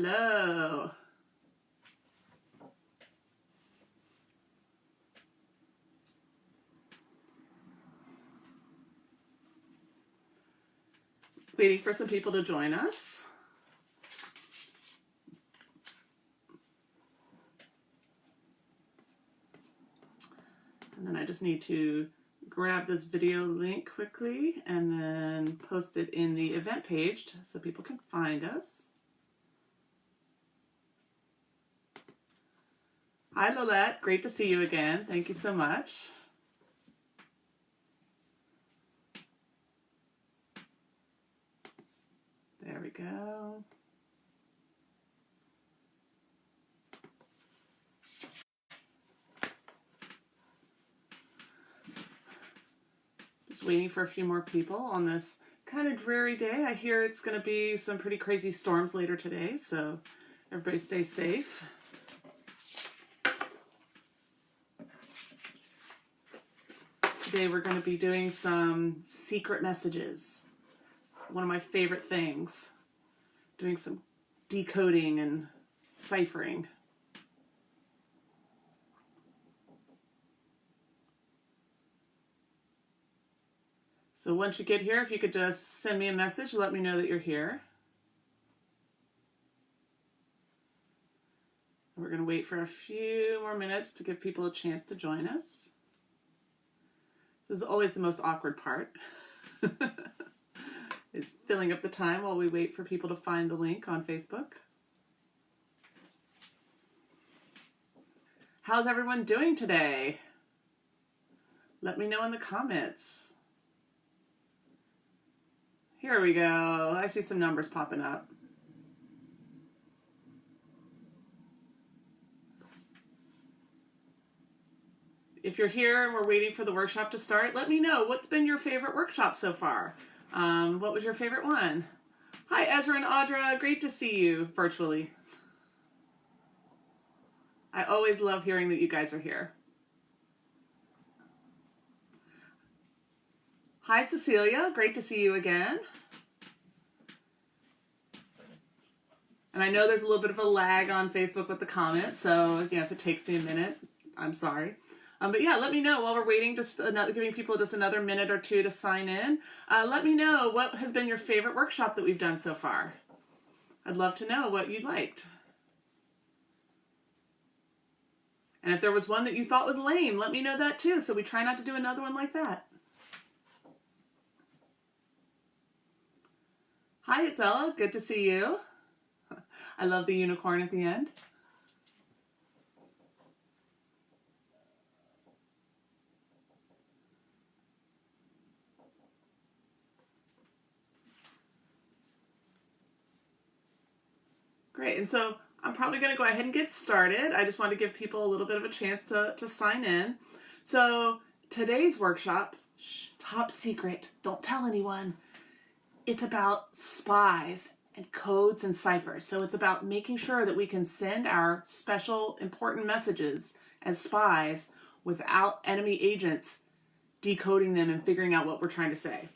Hello. Waiting for some people to join us. And then I just need to grab this video link quickly and then post it in the event page so people can find us. Hi Lolette, great to see you again. Thank you so much. There we go. Just waiting for a few more people on this kind of dreary day. I hear it's going to be some pretty crazy storms later today, so everybody stay safe. Today we're going to be doing some secret messages. One of my favorite things. Doing some decoding and ciphering. So once you get here, if you could just send me a message, let me know that you're here. We're going to wait for a few more minutes to give people a chance to join us. This is always the most awkward part. Is filling up the time while we wait for people to find the link on Facebook. How's everyone doing today? Let me know in the comments. Here we go. I see some numbers popping up. If you're here and we're waiting for the workshop to start, let me know what's been your favorite workshop so far. What was your favorite one? Hi, Ezra and Audra. Great to see you virtually. I always love hearing that you guys are here. Hi, Cecilia. Great to see you again. And I know there's a little bit of a lag on Facebook with the comments, so if it takes me a minute, I'm sorry. But yeah, let me know while we're waiting, giving people just another minute or two to sign in. Let me know what has been your favorite workshop that we've done so far. I'd love to know what you liked. And if there was one that you thought was lame, let me know that too, so we try not to do another one like that. Hi, it's Ella. Good to see you. I love the unicorn at the end. Great, and so I'm probably going to go ahead and get started. I just want to give people a little bit of a chance to sign in. So today's workshop, top secret, don't tell anyone. It's about spies and codes and ciphers. So it's about making sure that we can send our special important messages as spies without enemy agents decoding them and figuring out what we're trying to say.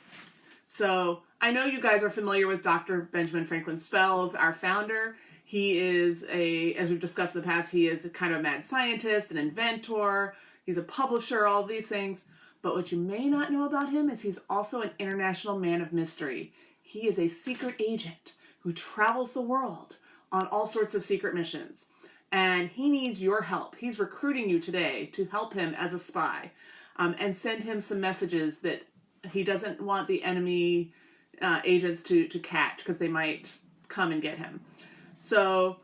So I know you guys are familiar with Dr. Benjamin Franklin Spells, our founder. He is as we've discussed in the past, he is a kind of a mad scientist, an inventor, he's a publisher, all these things. But what you may not know about him is he's also an international man of mystery. He is a secret agent who travels the world on all sorts of secret missions. And he needs your help. He's recruiting you today to help him as a spy and send him some messages that he doesn't want the enemy agents to catch because they might come and get him. So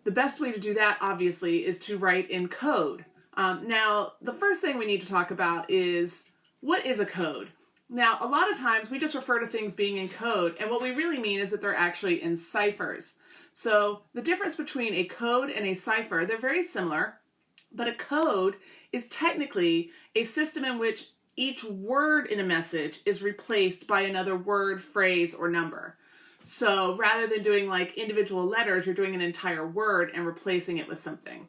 the best way to do that, obviously, is to write in code. Now, the first thing we need to talk about is, what is a code? Now, a lot of times we just refer to things being in code, and what we really mean is that they're actually in ciphers. So the difference between a code and a cipher, they're very similar, but a code is technically a system in which each word in a message is replaced by another word, phrase, or number. So rather than doing like individual letters, you're doing an entire word and replacing it with something.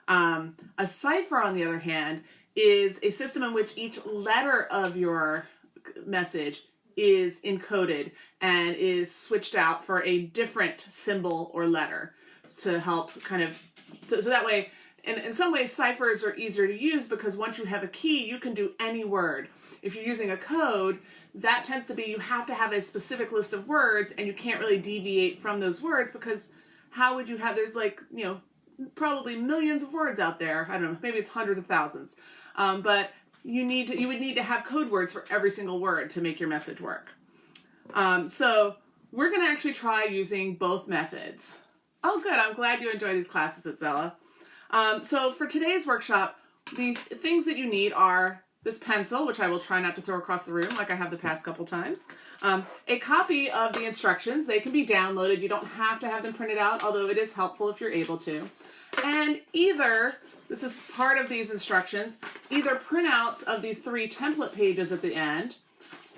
A cipher, on the other hand, is a system in which each letter of your message is encoded and is switched out for a different symbol or letter to help kind of, so that way, and in some ways ciphers are easier to use because once you have a key, you can do any word. If you're using a code, that tends to be you have to have a specific list of words and you can't really deviate from those words because how would you have, there's like, you know, probably millions of words out there. I don't know, maybe it's hundreds of thousands. But you would need to have code words for every single word to make your message work. So we're going to actually try using both methods. Oh, good. I'm glad you enjoy these classes at Zella. So for today's workshop, the things that you need are this pencil, which I will try not to throw across the room like I have the past couple times. A copy of the instructions. They can be downloaded. You don't have to have them printed out, although it is helpful if you're able to. And either, this is part of these instructions, either printouts of these 3 template pages at the end,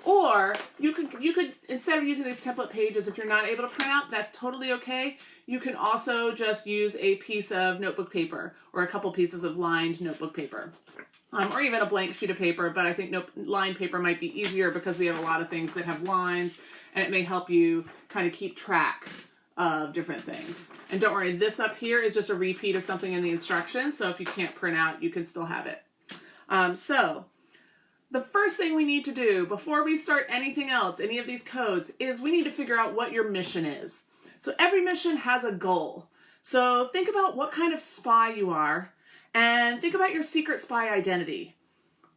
or you could, instead of using these template pages, if you're not able to print out, that's totally okay. You can also just use a piece of notebook paper or a couple pieces of lined notebook paper. Or even a blank sheet of paper, but I think lined paper might be easier because we have a lot of things that have lines and it may help you kind of keep track of different things. And don't worry, this up here is just a repeat of something in the instructions, so if you can't print out, you can still have it. So the first thing we need to do before we start anything else, any of these codes, is we need to figure out what your mission is. So every mission has a goal. So think about what kind of spy you are, and think about your secret spy identity.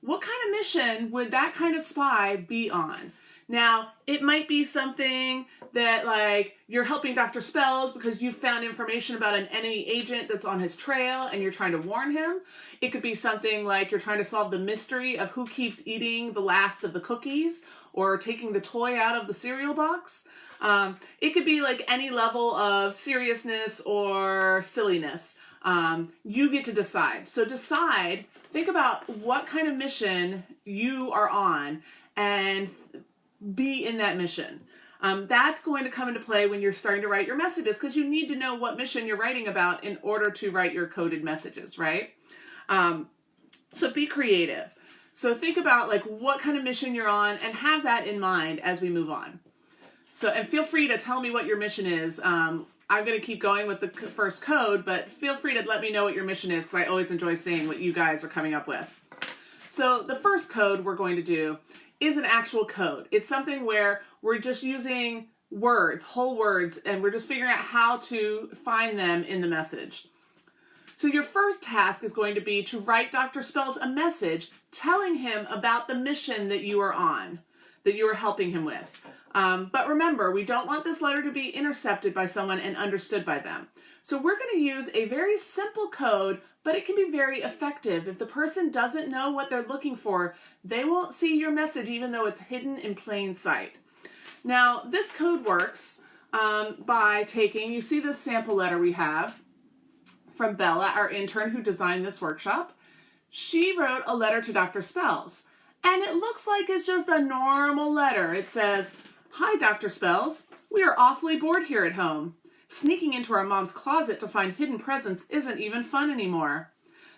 What kind of mission would that kind of spy be on? Now, it might be something that, like, you're helping Dr. Spells because you found information about an enemy agent that's on his trail and you're trying to warn him. It could be something like you're trying to solve the mystery of who keeps eating the last of the cookies or taking the toy out of the cereal box. It could be like any level of seriousness or silliness. You get to decide. So decide, think about what kind of mission you are on and be in that mission. That's going to come into play when you're starting to write your messages because you need to know what mission you're writing about in order to write your coded messages, right? So be creative. So think about like what kind of mission you're on and have that in mind as we move on. So, and feel free to tell me what your mission is. I'm going to keep going with the first code, but feel free to let me know what your mission is because I always enjoy seeing what you guys are coming up with. So the first code we're going to do is an actual code. It's something where we're just using words, whole words, and we're just figuring out how to find them in the message. So your first task is going to be to write Dr. Spells a message telling him about the mission that you are on, that you are helping him with. But remember, we don't want this letter to be intercepted by someone and understood by them. So we're going to use a very simple code, but it can be very effective. If the person doesn't know what they're looking for, they won't see your message even though it's hidden in plain sight. Now, this code works by taking, you see this sample letter we have from Bella, our intern who designed this workshop. She wrote a letter to Dr. Spells, and it looks like it's just a normal letter. It says, "Hi, Dr. Spells. We are awfully bored here at home. Sneaking into our mom's closet to find hidden presents isn't even fun anymore.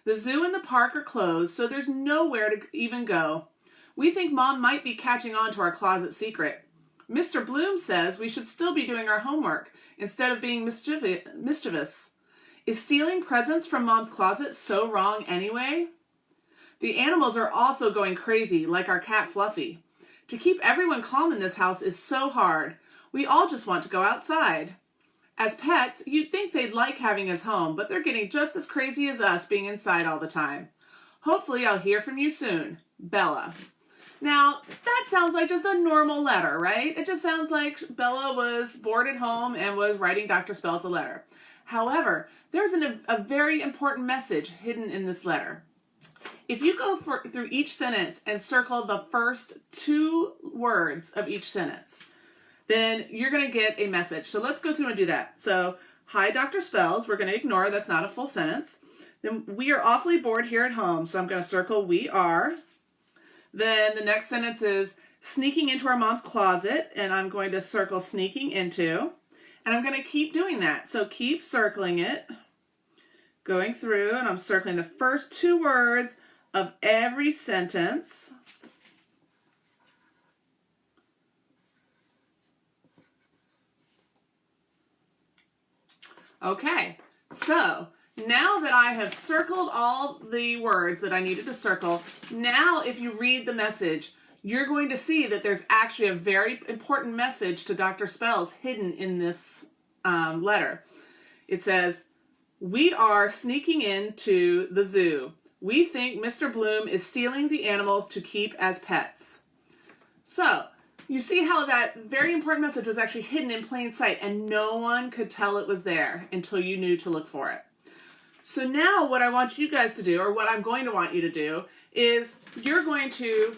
The zoo and the park are closed, so there's nowhere to even go. We think Mom might be catching on to our closet secret. Mr. Bloom says we should still be doing our homework instead of being mischievous. Is stealing presents from Mom's closet so wrong anyway? The animals are also going crazy, like our cat Fluffy. To keep everyone calm in this house is so hard. We all just want to go outside. As pets, you'd think they'd like having us home, but they're getting just as crazy as us being inside all the time. Hopefully I'll hear from you soon. Bella." Now, that sounds like just a normal letter, right? It just sounds like Bella was bored at home and was writing Dr. Spells a letter. However, there's a very important message hidden in this letter. If you go through each sentence and circle the first 2 words of each sentence, then you're going to get a message. So let's go through and do that. So, "Hi, Dr. Spells." We're going to ignore, that's not a full sentence. Then, "We are awfully bored here at home." So I'm going to circle "we are." Then the next sentence is "sneaking into our mom's closet," and I'm going to circle "sneaking into." And I'm going to keep doing that. So keep circling it, going through, and I'm circling the first 2 words of every sentence. Okay, so now that I have circled all the words that I needed to circle, now if you read the message, you're going to see that there's actually a very important message to Dr. Spells hidden in this letter. It says, "We are sneaking into the zoo. We think Mr. Bloom is stealing the animals to keep as pets." So, you see how that very important message was actually hidden in plain sight and no one could tell it was there until you knew to look for it. So now what I want you guys to do, or what I'm going to want you to do, is you're going to,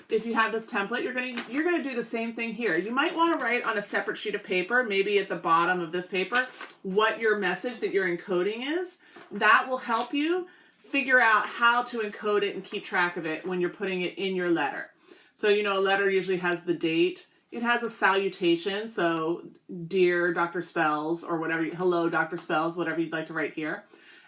if you have this template, you're going to do the same thing here. You might want to write on a separate sheet of paper, maybe at the bottom of this paper, what your message that you're encoding is. That will help you figure out how to encode it and keep track of it when you're putting it in your letter. So, you know, a letter usually has the date. It has a salutation, so dear Dr. Spells, or whatever, hello Dr. Spells, whatever you'd like to write here.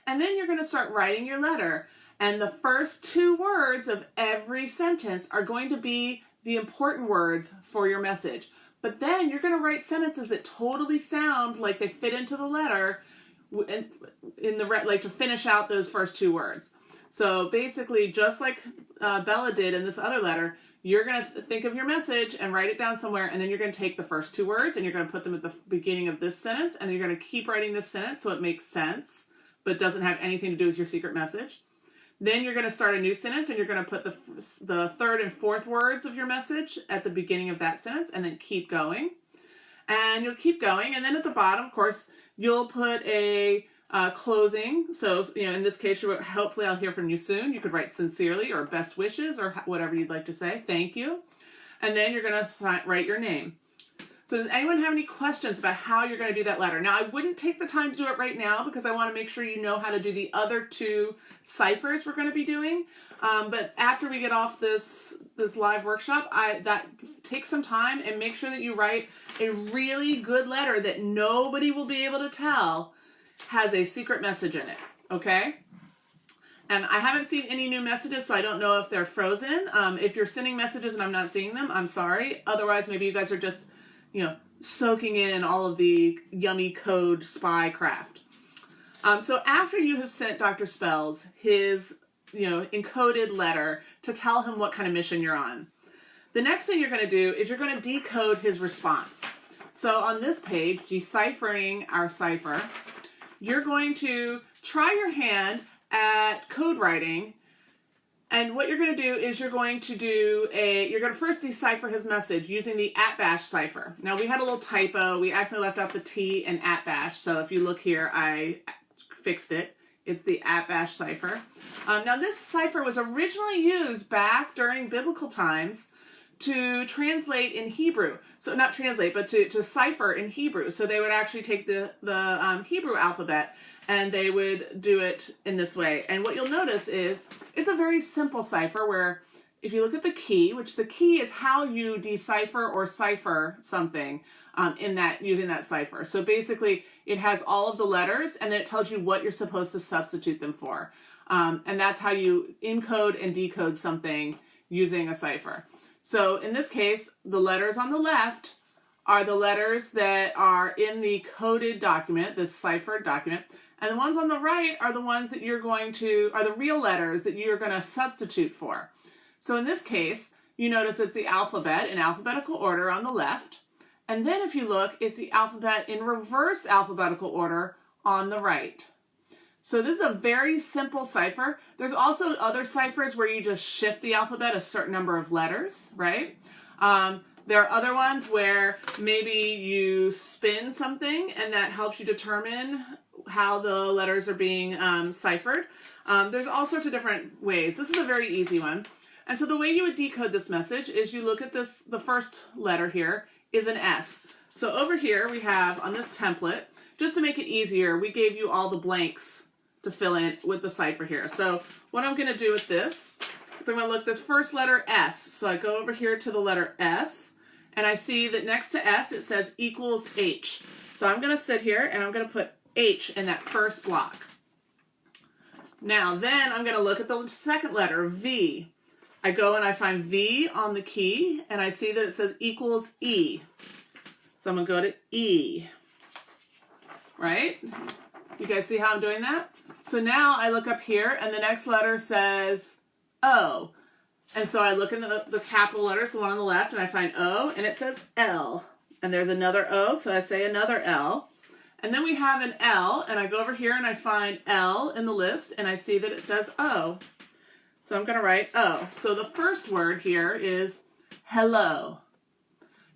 And then you're going to start writing your letter. And the first 2 words of every sentence are going to be the important words for your message. But then you're going to write sentences that totally sound like they fit into the letter like to finish out those first 2 words. So basically, just like Bella did in this other letter, you're going to think of your message and write it down somewhere, and then you're going to take the first 2 words and you're going to put them at the beginning of this sentence, and then you're going to keep writing this sentence so it makes sense, but doesn't have anything to do with your secret message. Then you're going to start a new sentence, and you're going to put the 3rd and 4th words of your message at the beginning of that sentence, and then keep going. And you'll keep going, and then at the bottom, of course, you'll put a closing. So, you know, in this case, hopefully I'll hear from you soon. You could write sincerely or best wishes or whatever you'd like to say. Thank you. And then you're going to write your name. So does anyone have any questions about how you're going to do that letter? Now, I wouldn't take the time to do it right now because I want to make sure you know how to do the other 2 ciphers we're going to be doing. But after we get off this live workshop, that take some time and make sure that you write a really good letter that nobody will be able to tell has a secret message in it, okay? And I haven't seen any new messages, so I don't know if they're frozen. If you're sending messages and I'm not seeing them, I'm sorry. Otherwise, maybe you guys are just, you know, soaking in all of the yummy code spy craft. So after you have sent Dr. Spells his, you know, encoded letter to tell him what kind of mission you're on, the next thing you're going to do is you're going to decode his response. So on this page, deciphering our cipher, you're going to try your hand at code writing, and what you're going to do is you're going to first decipher his message using the @bash cipher. Now we had a little typo. We accidentally left out the T in @bash, so if you look here, I fixed it. It's the @bash cipher. Now this cipher was originally used back during biblical times to translate in Hebrew. So not translate, but to cipher in Hebrew. So they would actually take the Hebrew alphabet and they would do it in this way. And what you'll notice is it's a very simple cipher where if you look at the key, which the key is how you decipher or cipher something using that cipher. So basically it has all of the letters and then it tells you what you're supposed to substitute them for. And that's how you encode and decode something using a cipher. So in this case, the letters on the left are the letters that are in the coded document, this ciphered document. And the ones on the right are the ones that are the real letters that you're going to substitute for. So in this case, you notice it's the alphabet in alphabetical order on the left. And then if you look, it's the alphabet in reverse alphabetical order on the right. So this is a very simple cipher. There's also other ciphers where you just shift the alphabet a certain number of letters, right? There are other ones where maybe you spin something and that helps you determine how the letters are being ciphered. There's all sorts of different ways. This is a very easy one. And so the way you would decode this message is you look at this, the first letter here is an S. So over here we have on this template, just to make it easier, we gave you all the blanks to fill in with the cipher here. So what I'm going to do with this is I'm going to look this first letter S. So I go over here to the letter S, and I see that next to S it says equals H. So I'm going to sit here and I'm going to put H in that first block. Now then I'm going to look at the second letter, V. I go and I find V on the key, and I see that it says equals E. So I'm going to go to E. right? You guys see how I'm doing that? So now I look up here and the next letter says O. And so I look in the capital letters, the one on the left, and I find O, and it says L. And there's another O, so I say another L. And then we have an L, and I go over here and I find L in the list, and I see that it says O. So I'm going to write O. So the first word here is hello.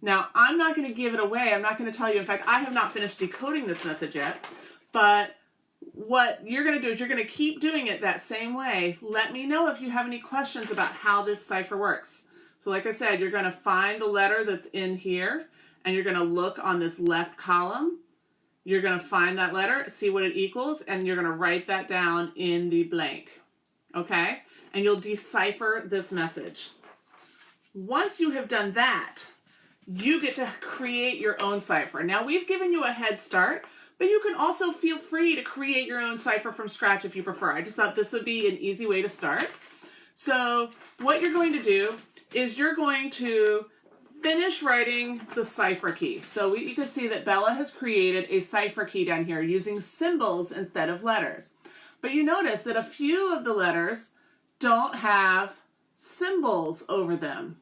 Now, I'm not going to give it away. I'm not going to tell you. In fact, I have not finished decoding this message yet. But what you're going to do is you're going to keep doing it that same way. Let me know if you have any questions about how this cipher works. So like I said, you're going to find the letter that's in here, and you're going to look on this left column. You're going to find that letter, see what it equals, and you're going to write that down in the blank. Okay? And you'll decipher this message. Once you have done that, you get to create your own cipher. Now, we've given you a head start, but you can also feel free to create your own cipher from scratch if you prefer. I just thought this would be an easy way to start. So what you're going to do is you're going to finish writing the cipher key. So you can see that Bella has created a cipher key down here using symbols instead of letters. But you notice that a few of the letters don't have symbols over them.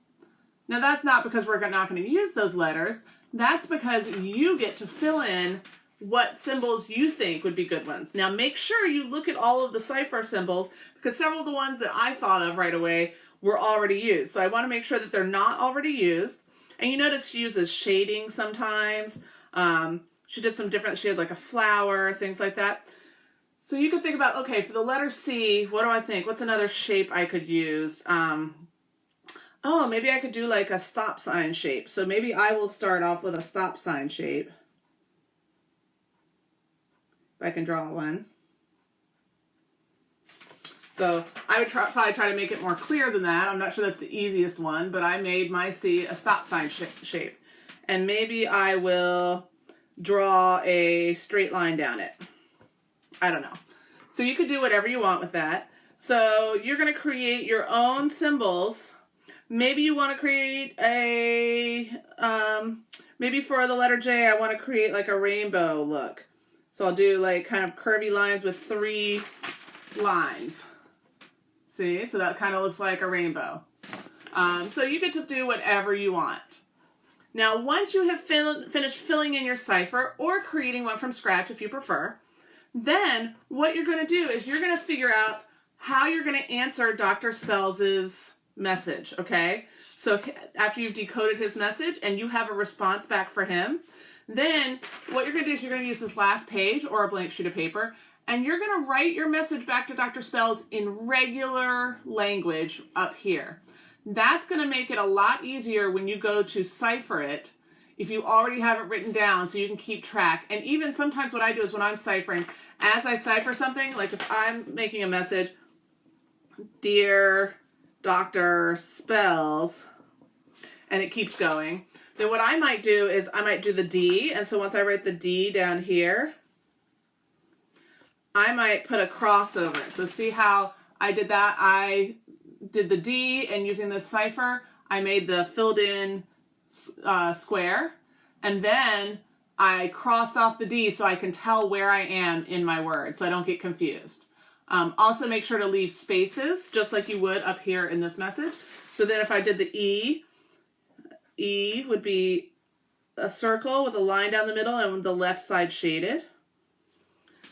Now that's not because we're not going to use those letters. That's because you get to fill in what symbols you think would be good ones. Now make sure you look at all of the cipher symbols because several of the ones that I thought of right away were already used. So I want to make sure that they're not already used. And you notice she uses shading sometimes. She did some different, she had like a flower, things like that. So you could think about, okay, for the letter C, what do I think? What's another shape I could use? Oh, maybe I could do like a stop sign shape. So maybe I will start off with a stop sign shape. If I can draw one. So I would probably try to make it more clear than that. I'm not sure that's the easiest one, but I made my C a stop sign shape. And maybe I will draw a straight line down it. I don't know. So you could do whatever you want with that. So you're going to create your own symbols. Maybe you want to create a, maybe for the letter J, I want to create like a rainbow look. So I'll do like kind of curvy lines with 3 lines. See, so that kind of looks like a rainbow. So you get to do whatever you want. Now, once you have finished filling in your cipher or creating one from scratch if you prefer, then what you're going to do is you're going to figure out how you're going to answer Dr. Spells' message, okay? So after you've decoded his message and you have a response back for him, then what you're going to do is you're going to use this last page or a blank sheet of paper, and you're going to write your message back to Dr. Spells in regular language up here. That's going to make it a lot easier when you go to cipher it if you already have it written down so you can keep track. And even sometimes what I do is when I'm ciphering, as I cipher something, like if I'm making a message, Dear Dr. Spells, and it keeps going, then what I might do is I might do the D, and so once I write the D down here, I might put a cross over it. So see how I did that? I did the D, and using the cipher, I made the filled in square, and then I crossed off the D so I can tell where I am in my word so I don't get confused. Also make sure to leave spaces just like you would up here in this message. So then if I did the E would be a circle with a line down the middle and the left side shaded.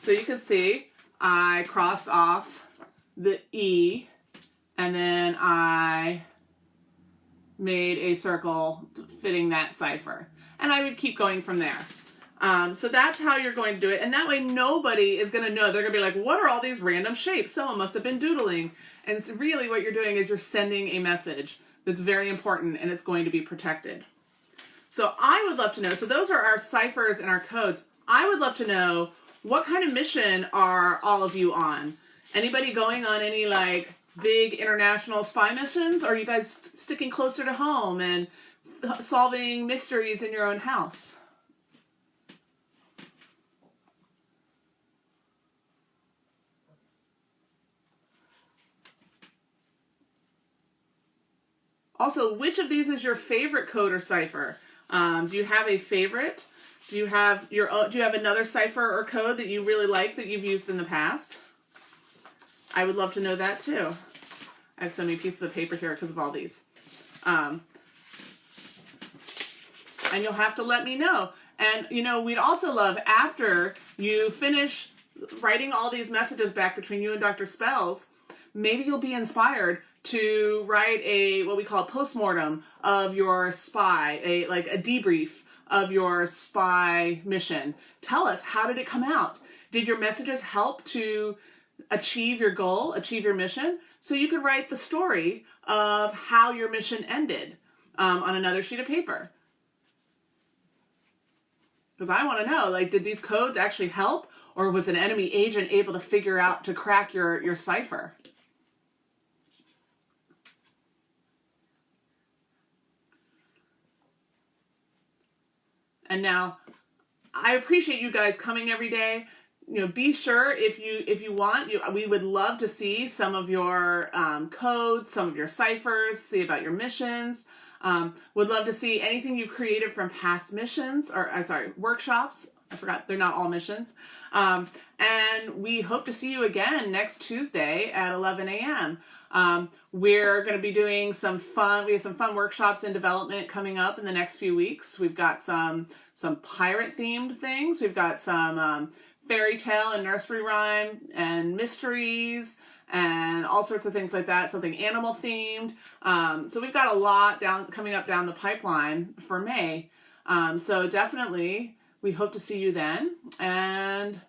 So you can see I crossed off the E and then I made a circle fitting that cipher. And I would keep going from there. So that's how you're going to do it. And that way nobody is going to know. They're going to be like, what are all these random shapes? Someone must have been doodling. And it's really what you're doing is you're sending a message that's very important and it's going to be protected. So I would love to know, so those are our ciphers and our codes. I would love to know, what kind of mission are all of you on? Anybody going on any like big international spy missions? Or are you guys sticking closer to home and solving mysteries in your own house? Also, which of these is your favorite code or cipher? Do you have a favorite? Do you have another cipher or code that you really like that you've used in the past? I would love to know that too. I have so many pieces of paper here because of all these. And you'll have to let me know. And, we'd also love, after you finish writing all these messages back between you and Dr. Spells, maybe you'll be inspired to write what we call a postmortem of your spy, a debrief of your spy mission. Tell us, how did it come out? Did your messages help to achieve your goal, achieve your mission? So you could write the story of how your mission ended on another sheet of paper. Because I want to know, did these codes actually help, or was an enemy agent able to figure out to crack your cipher? And now, I appreciate you guys coming every day. Be sure if you want, we would love to see some of your codes, some of your ciphers, see about your missions. Would love to see anything you've created from past missions, workshops. I forgot, they're not all missions. And we hope to see you again next Tuesday at 11 a.m. We're going to be doing we have some fun workshops in development coming up in the next few weeks. We've got some pirate themed things. We've got some fairy tale and nursery rhyme and mysteries and all sorts of things like that, something animal themed. So we've got a lot coming up down the pipeline for May. So definitely we hope to see you then. And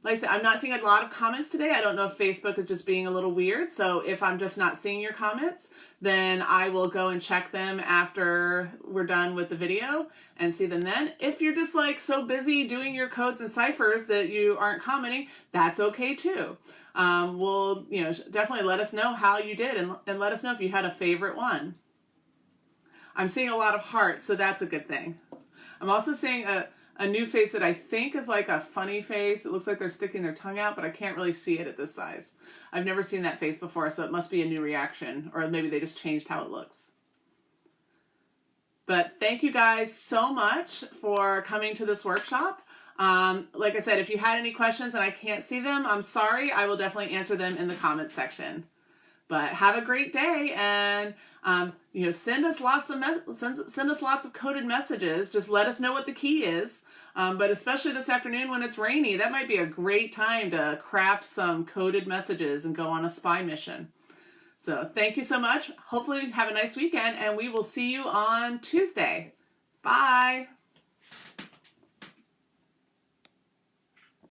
like I said, I'm not seeing a lot of comments today. I don't know if Facebook is just being a little weird. So if I'm just not seeing your comments, then I will go and check them after we're done with the video and see them then. If you're just so busy doing your codes and ciphers that you aren't commenting, that's okay too. We'll, definitely let us know how you did and let us know if you had a favorite one. I'm seeing a lot of hearts, so that's a good thing. I'm also seeing a new face that I think is like a funny face. It looks like they're sticking their tongue out, but I can't really see it at this size. I've never seen that face before, so it must be a new reaction, or maybe they just changed how it looks. But thank you guys so much for coming to this workshop. Like I said, if you had any questions and I can't see them, I'm sorry. I will definitely answer them in the comments section. But have a great day, and send us lots of coded messages. Just let us know what the key is. But especially this afternoon when it's rainy, that might be a great time to craft some coded messages and go on a spy mission. So thank you so much. Hopefully have a nice weekend, and we will see you on Tuesday. Bye.